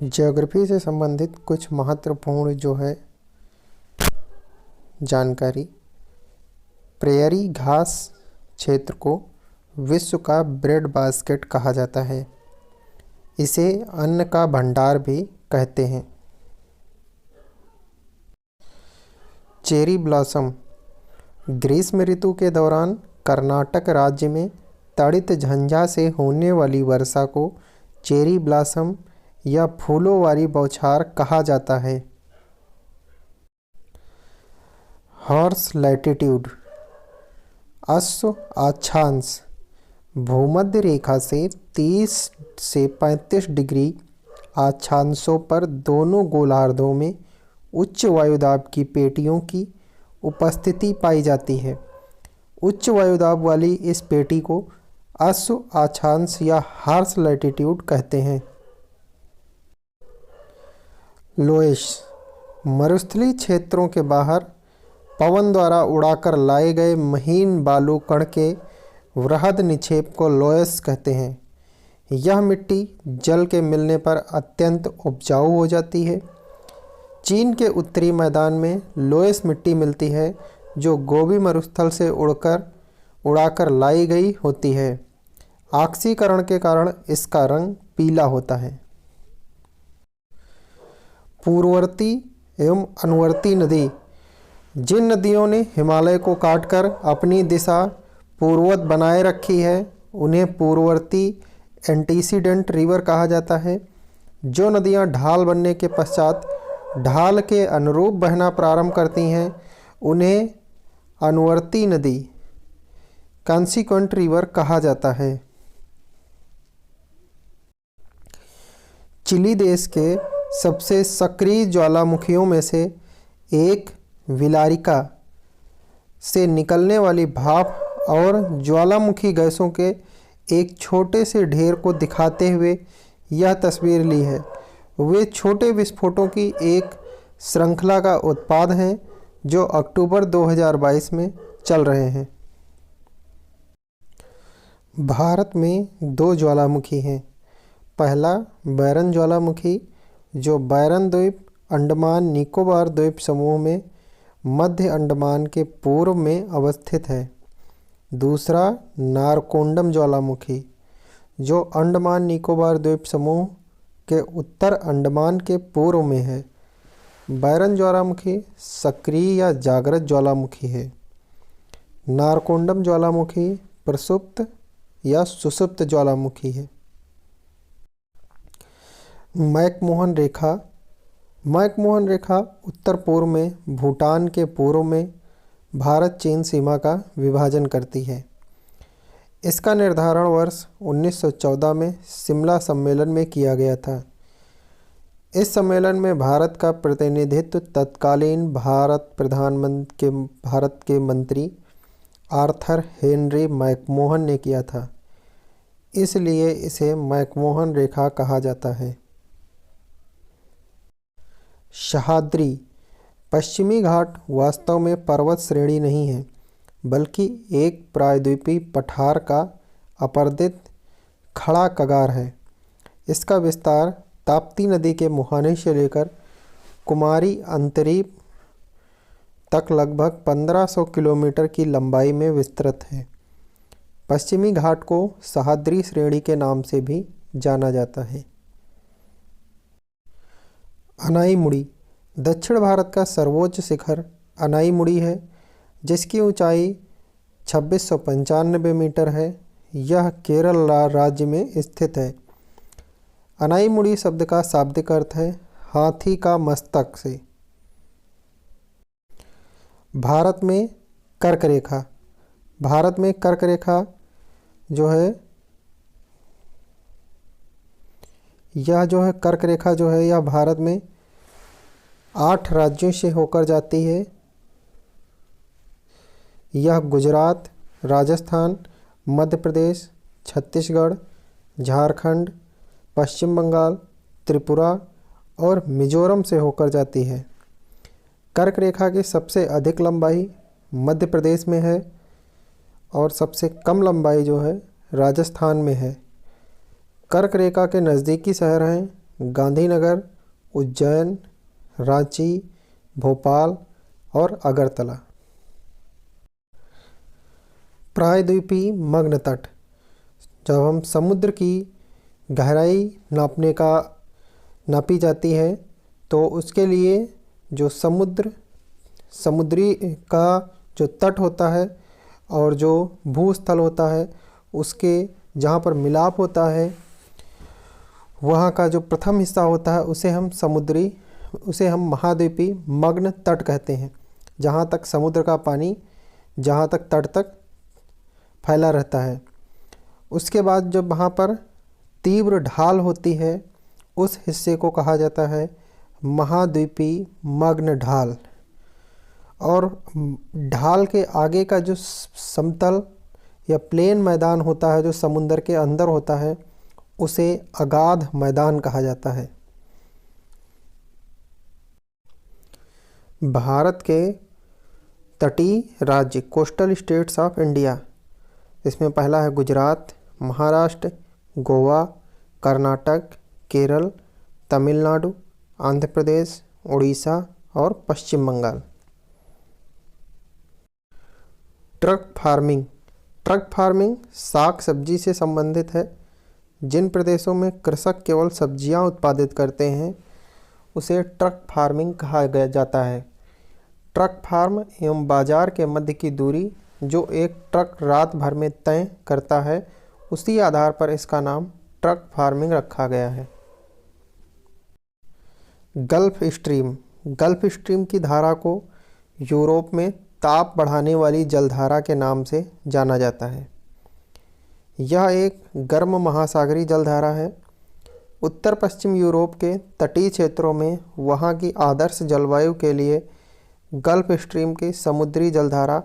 Geography से संबंधित कुछ महत्वपूर्ण जो है जानकारी। प्रेयरी घास क्षेत्र को विश्व का ब्रेड बास्केट कहा जाता है। इसे अन्न का भंडार भी कहते हैं। चेरी ब्लॉसम ग्रीष्म ऋतु के दौरान कर्नाटक राज्य में तड़ित झंझा से होने वाली वर्षा को चेरी ब्लॉसम या फूलों वाली बौछार कहा जाता है। हॉर्स लैटिट्यूड अश्व अक्षांश भूमध्य रेखा से 30 से 35 डिग्री अक्षांशों पर दोनों गोलार्धों में उच्च वायुदाब की पेटियों की उपस्थिति पाई जाती है। उच्च वायुदाब वाली इस पेटी को अश्व अक्षांश या हॉर्स लैटिट्यूड कहते हैं। लोएश मरुस्थलीय क्षेत्रों के बाहर पवन द्वारा उड़ाकर लाए गए महीन बालू कण के वृहद निक्षेप को लोएस कहते हैं। यह मिट्टी जल के मिलने पर अत्यंत उपजाऊ हो जाती है। चीन के उत्तरी मैदान में लोएस मिट्टी मिलती है जो गोबी मरुस्थल से उड़ाकर लाई गई होती है। ऑक्सीकरण के कारण इसका रंग पीला होता है। पूर्ववर्ती एवं अनुवर्ती नदी जिन नदियों ने हिमालय को काटकर अपनी दिशा पूर्ववत बनाए रखी है उन्हें पूर्ववर्ती एंटीसीडेंट रिवर कहा जाता है। जो नदियां ढाल बनने के पश्चात ढाल के अनुरूप बहना प्रारंभ करती हैं उन्हें अनुवर्ती नदी कॉन्सिक्वेंट रिवर कहा जाता है। चिली देश के सबसे सक्रिय ज्वालामुखियों में से एक विलारिका से निकलने वाली भाप और ज्वालामुखी गैसों के एक छोटे से ढेर को दिखाते हुए यह तस्वीर ली है। वे छोटे विस्फोटों की एक श्रृंखला का उत्पाद हैं जो अक्टूबर 2022 में चल रहे हैं। भारत में दो ज्वालामुखी हैं। पहला बैरन ज्वालामुखी जो बैरन द्वीप अंडमान निकोबार द्वीप समूह में मध्य अंडमान के पूर्व में अवस्थित है। दूसरा नारकोंडम ज्वालामुखी जो अंडमान निकोबार द्वीप समूह के उत्तर अंडमान के पूर्व में है। बैरन ज्वालामुखी सक्रिय या जागृत ज्वालामुखी है। नारकोंडम ज्वालामुखी प्रसुप्त या सुषुप्त ज्वालामुखी है। मैकमोहन रेखा उत्तर पूर्व में भूटान के पूर्व में भारत चीन सीमा का विभाजन करती है। इसका निर्धारण वर्ष 1914 में शिमला सम्मेलन में किया गया था। इस सम्मेलन में भारत का प्रतिनिधित्व तत्कालीन भारत के मंत्री आर्थर हेनरी मैकमोहन ने किया था। इसलिए इसे मैकमोहन रेखा कहा जाता है। सह्याद्री पश्चिमी घाट वास्तव में पर्वत श्रेणी नहीं है बल्कि एक प्रायद्वीपीय पठार का अपर्दित खड़ा कगार है। इसका विस्तार ताप्ती नदी के मुहाने से लेकर कुमारी अंतरीप तक लगभग 1500 किलोमीटर की लंबाई में विस्तृत है। पश्चिमी घाट को सह्याद्री श्रेणी के नाम से भी जाना जाता है। अनाईमुड़ी दक्षिण भारत का सर्वोच्च शिखर अनाईमुड़ी है जिसकी ऊंचाई 2695 मीटर है। यह केरल राज्य में स्थित है। अनाईमुड़ी शब्द का शाब्दिक अर्थ है हाथी का मस्तक से। भारत में कर्क रेखा जो है यह भारत में 8 राज्यों से होकर जाती है। यह गुजरात, राजस्थान, मध्य प्रदेश, छत्तीसगढ़, झारखंड, पश्चिम बंगाल, त्रिपुरा और मिजोरम से होकर जाती है। कर्क रेखा की सबसे अधिक लंबाई मध्य प्रदेश में है और सबसे कम लंबाई जो है राजस्थान में है। कर्क रेखा के नज़दीकी शहर हैं गांधीनगर, उज्जैन, रांची, भोपाल और अगरतला। प्रायद्वीपीय मग्न तट, जब हम समुद्र की गहराई नापी जाती है तो उसके लिए जो समुद्री का जो तट होता है और जो भूस्थल होता है उसके जहाँ पर मिलाप होता है वहाँ का जो प्रथम हिस्सा होता है उसे हम महाद्वीपीय मग्न तट कहते हैं, जहाँ तक समुद्र का पानी जहाँ तक तट तक फैला रहता है। उसके बाद जब वहाँ पर तीव्र ढाल होती है उस हिस्से को कहा जाता है महाद्वीपीय मग्न ढाल। और ढाल के आगे का जो समतल या प्लेन मैदान होता है जो समुद्र के अंदर होता है उसे अगाध मैदान कहा जाता है। भारत के तटीय राज्य कोस्टल स्टेट्स ऑफ इंडिया, इसमें पहला है गुजरात, महाराष्ट्र, गोवा, कर्नाटक, केरल, तमिलनाडु, आंध्र प्रदेश, उड़ीसा और पश्चिम बंगाल। ट्रक फार्मिंग साग सब्जी से संबंधित है। जिन प्रदेशों में कृषक केवल सब्जियां उत्पादित करते हैं उसे ट्रक फार्मिंग कहा जाता है। ट्रक फार्म एवं बाजार के मध्य की दूरी जो एक ट्रक रात भर में तय करता है उसी आधार पर इसका नाम ट्रक फार्मिंग रखा गया है। गल्फ स्ट्रीम की धारा को यूरोप में ताप बढ़ाने वाली जलधारा के नाम से जाना जाता है। यह एक गर्म महासागरीय जलधारा है। उत्तर पश्चिम यूरोप के तटीय क्षेत्रों में वहाँ की आदर्श जलवायु के लिए गल्फ स्ट्रीम की समुद्री जलधारा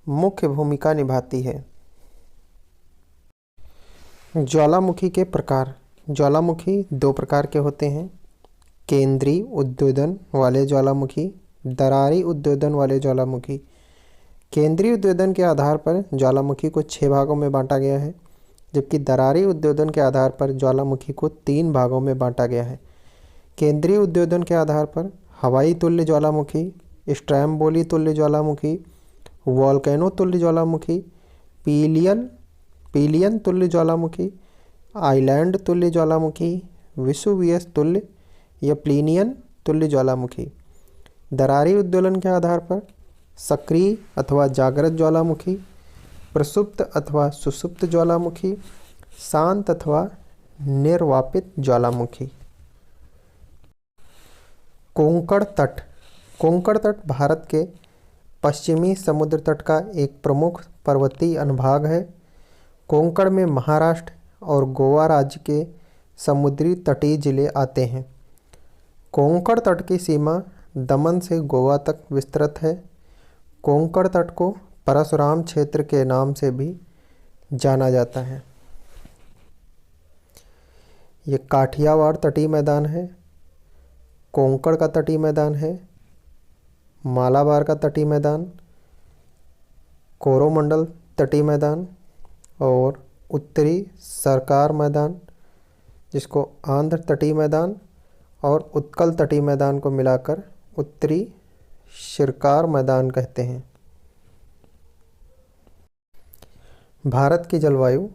मुख्य भूमिका निभाती है। ज्वालामुखी के प्रकार। ज्वालामुखी दो प्रकार के होते हैं, केंद्रीय उद्वेदन वाले ज्वालामुखी, दरारी उद्वेदन वाले ज्वालामुखी। केंद्रीय उद्वेदन के आधार पर ज्वालामुखी को 6 भागों में बांटा गया है, जबकि दरारी उद्वेदन के आधार पर ज्वालामुखी को 3 भागों में बांटा गया है। केंद्रीय उद्वेदन के आधार पर हवाई तुल्य ज्वालामुखी, स्ट्रैम्बोली तुल्य ज्वालामुखी, वोल्केनो तुल्य ज्वालामुखी, पिलियन तुल्य ज्वालामुखी, आइलैंड तुल्य ज्वालामुखी, विसुवियस तुल्य या प्लीनियन तुल्य ज्वालामुखी। दरारी उद्दोलन के आधार पर सक्रिय अथवा जागृत ज्वालामुखी, प्रसुप्त अथवा सुसुप्त ज्वालामुखी, शांत अथवा निर्वापित ज्वालामुखी। कोंकण तट भारत के पश्चिमी समुद्र तट का एक प्रमुख पर्वतीय अनुभाग है। कोंकण में महाराष्ट्र और गोवा राज्य के समुद्री तटीय जिले आते हैं। कोंकण तट की सीमा दमन से गोवा तक विस्तृत है। कोंकण तट को परशुराम क्षेत्र के नाम से भी जाना जाता है। ये काठियावाड़ तटीय मैदान है, कोंकण का तटीय मैदान है, मालाबार का तटीय मैदान, कोरोमंडल तटीय मैदान और उत्तरी सरकार मैदान, जिसको आंध्र तटीय मैदान और उत्कल तटीय मैदान को मिलाकर उत्तरी शिरकार मैदान कहते हैं। भारत की जलवायु।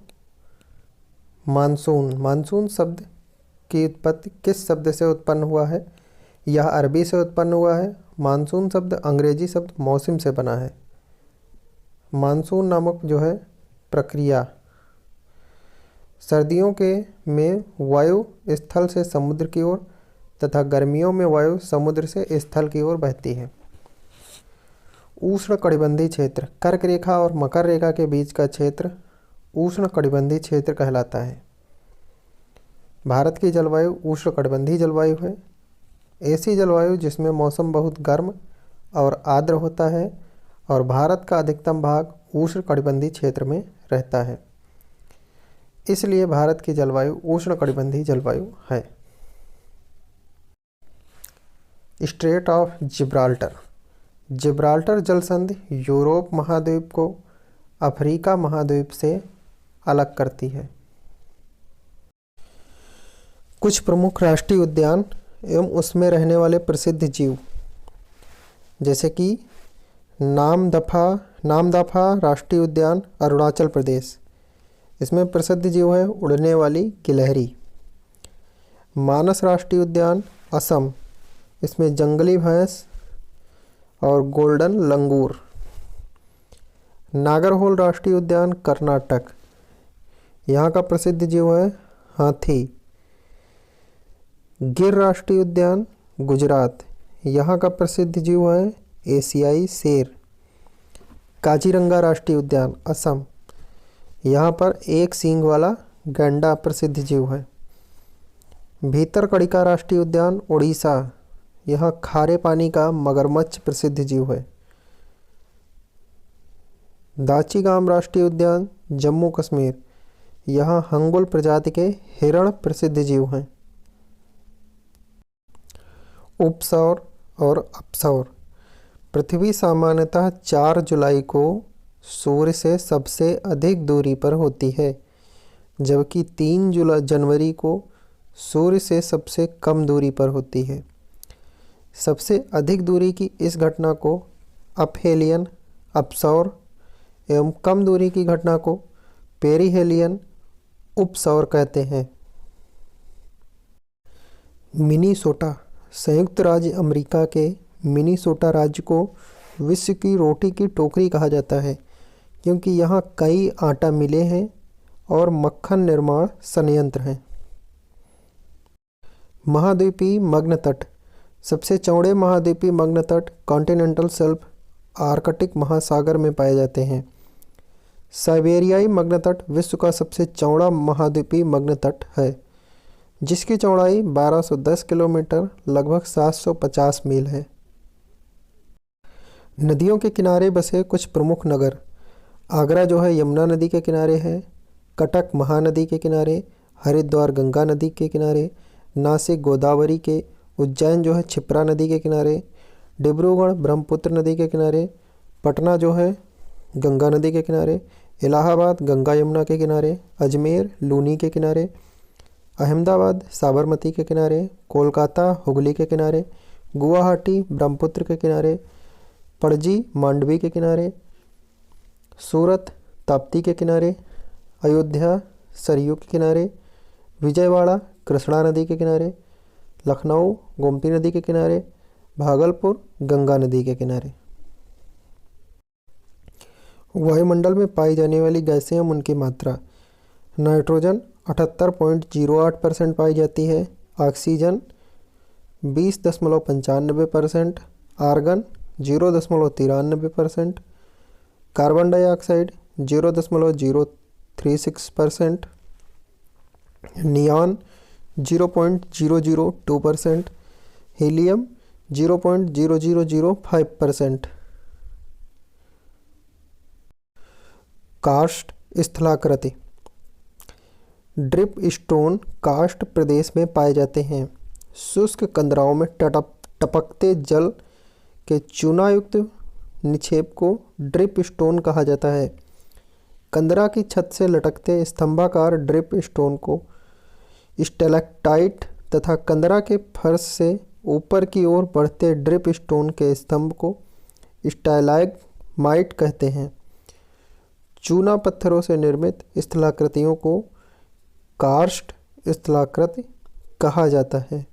मानसून शब्द की उत्पत्ति किस शब्द से उत्पन्न हुआ है? यह अरबी से उत्पन्न हुआ है। मानसून शब्द अंग्रेजी शब्द मौसम से बना है। मानसून नामक जो है प्रक्रिया, सर्दियों के में वायु स्थल से समुद्र की ओर तथा गर्मियों में वायु समुद्र से स्थल की ओर बहती है। उष्ण कटिबंधीय क्षेत्र, कर्क रेखा और मकर रेखा के बीच का क्षेत्र उष्ण कटिबंधीय क्षेत्र कहलाता है। भारत की जलवायु उष्ण कटिबंधीय जलवायु है। ऐसी जलवायु जिसमें मौसम बहुत गर्म और आर्द्र होता है और भारत का अधिकतम भाग उष्ण कटिबंधीय क्षेत्र में रहता है, इसलिए भारत की जलवायु उष्ण कटिबंधीय जलवायु है। स्ट्रेट ऑफ जिब्राल्टर जलसंधि यूरोप महाद्वीप को अफ्रीका महाद्वीप से अलग करती है। कुछ प्रमुख राष्ट्रीय उद्यान एवं उसमें रहने वाले प्रसिद्ध जीव, जैसे कि नामदफा राष्ट्रीय उद्यान अरुणाचल प्रदेश, इसमें प्रसिद्ध जीव है उड़ने वाली गिलहरी। मानस राष्ट्रीय उद्यान असम, इसमें जंगली भैंस और गोल्डन लंगूर। नागरहोल राष्ट्रीय उद्यान कर्नाटक, यहाँ का प्रसिद्ध जीव है हाथी। गिर राष्ट्रीय उद्यान गुजरात, यहाँ का प्रसिद्ध जीव है एशियाई शेर। काजीरंगा राष्ट्रीय उद्यान असम, यहाँ पर एक सींग वाला गैंडा प्रसिद्ध जीव है। भीतरकनिका राष्ट्रीय उद्यान उड़ीसा, यहाँ खारे पानी का मगरमच्छ प्रसिद्ध जीव है। दाचीगाम राष्ट्रीय उद्यान जम्मू कश्मीर, यहाँ हंगुल प्रजाति के हिरण प्रसिद्ध जीव हैं। उपसौर और अपसौर, पृथ्वी सामान्यतः 4 जुलाई को सूर्य से सबसे अधिक दूरी पर होती है, जबकि 3 जनवरी को सूर्य से सबसे कम दूरी पर होती है। सबसे अधिक दूरी की इस घटना को अपहेलियन अपसौर एवं कम दूरी की घटना को पेरिहेलियन उपसौर कहते हैं। मिनीसोटा, संयुक्त राज्य अमेरिका के मिनीसोटा राज्य को विश्व की रोटी की टोकरी कहा जाता है, क्योंकि यहाँ कई आटा मिलें हैं और मक्खन निर्माण संयंत्र हैं। महाद्वीपीय मग्न तट, सबसे चौड़े महाद्वीपीय मग्न तट कॉन्टिनेंटल शेल्फ आर्कटिक महासागर में पाए जाते हैं। साइबेरियाई मग्न तट विश्व का सबसे चौड़ा महाद्वीपीय मग्न तट है, जिसकी चौड़ाई 1210 किलोमीटर लगभग 750 मील है। नदियों के किनारे बसे कुछ प्रमुख नगर, आगरा जो है यमुना नदी के किनारे है, कटक महानदी के किनारे, हरिद्वार गंगा नदी के किनारे, नासिक गोदावरी के, उज्जैन जो है क्षिप्रा नदी के किनारे, डिब्रूगढ़ ब्रह्मपुत्र नदी के किनारे, पटना जो है गंगा नदी के किनारे, इलाहाबाद गंगा यमुना के किनारे, अजमेर लूनी के किनारे, अहमदाबाद साबरमती के किनारे, कोलकाता हुगली के किनारे, गुवाहाटी ब्रह्मपुत्र के किनारे, पणजी मांडवी के किनारे, सूरत ताप्ती के किनारे, अयोध्या सरयू के किनारे, विजयवाड़ा कृष्णा नदी के किनारे, लखनऊ गोमती नदी के किनारे, भागलपुर गंगा नदी के किनारे। वायुमंडल में पाई जाने वाली गैसें एवं उनकी मात्रा, नाइट्रोजन 78.08% पाई जाती है, oxygen 20.95%, argon 0.93%, carbon dioxide 0.036%, neon 0.002%, helium 0.0005%। Karst स्थलाकृति, ड्रिप स्टोन कास्ट प्रदेश में पाए जाते हैं। शुष्क कंदराओं में टपकते जल के चूनायुक्त निक्षेप को ड्रिप स्टोन कहा जाता है। कंदरा की छत से लटकते स्तंभाकार ड्रिप स्टोन को स्टेलेक्टाइट तथा कंदरा के फर्श से ऊपर की ओर बढ़ते ड्रिप स्टोन के स्तंभ को स्टैलेग्माइट कहते हैं। चूना पत्थरों से निर्मित स्थलाकृतियों को कार्स्ट स्थलाकृति कहा जाता है।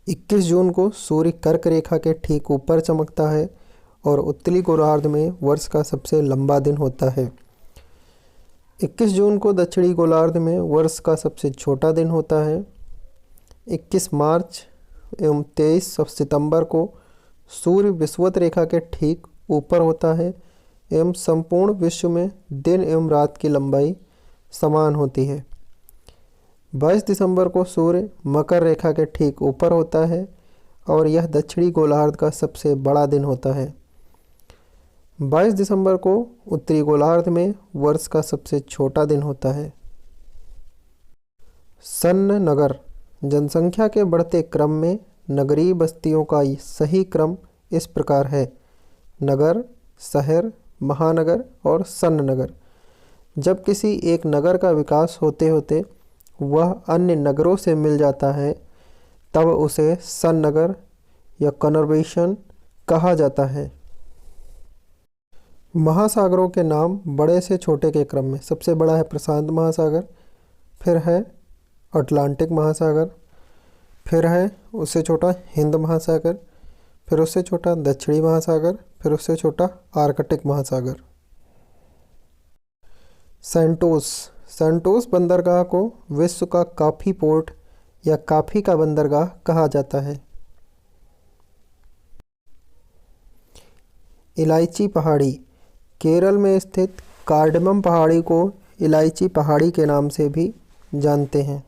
21 जून को सूर्य कर्क रेखा के ठीक ऊपर चमकता है और उत्तरी गोलार्ध में वर्ष का सबसे लंबा दिन होता है। 21 जून को दक्षिणी गोलार्ध में वर्ष का सबसे छोटा दिन होता है। 21 मार्च एवं 23 सितंबर को सूर्य विषुवत रेखा के ठीक ऊपर होता है एवं संपूर्ण विश्व में दिन एवं रात की लंबाई समान होती है। 22 दिसंबर को सूर्य मकर रेखा के ठीक ऊपर होता है और यह दक्षिणी गोलार्ध का सबसे बड़ा दिन होता है। 22 दिसंबर को उत्तरी गोलार्ध में वर्ष का सबसे छोटा दिन होता है। सन्न नगर, जनसंख्या के बढ़ते क्रम में नगरीय बस्तियों का सही क्रम इस प्रकार है: नगर, शहर, महानगर और सन्न नगर। जब किसी एक नगर का विकास होते होते वह अन्य नगरों से मिल जाता है तब उसे सन्नगर या कन्वर्जेशन कहा जाता है। महासागरों के नाम बड़े से छोटे के क्रम में, सबसे बड़ा है प्रशांत महासागर, फिर है अटलांटिक महासागर, फिर है उससे छोटा हिंद महासागर, फिर उससे छोटा दक्षिणी महासागर, फिर उससे छोटा आर्कटिक महासागर। सेंटोस बंदरगाह को विश्व का कॉफी पोर्ट या कॉफी का बंदरगाह कहा जाता है। इलायची पहाड़ी, केरल में स्थित कार्डमम पहाड़ी को इलायची पहाड़ी के नाम से भी जानते हैं।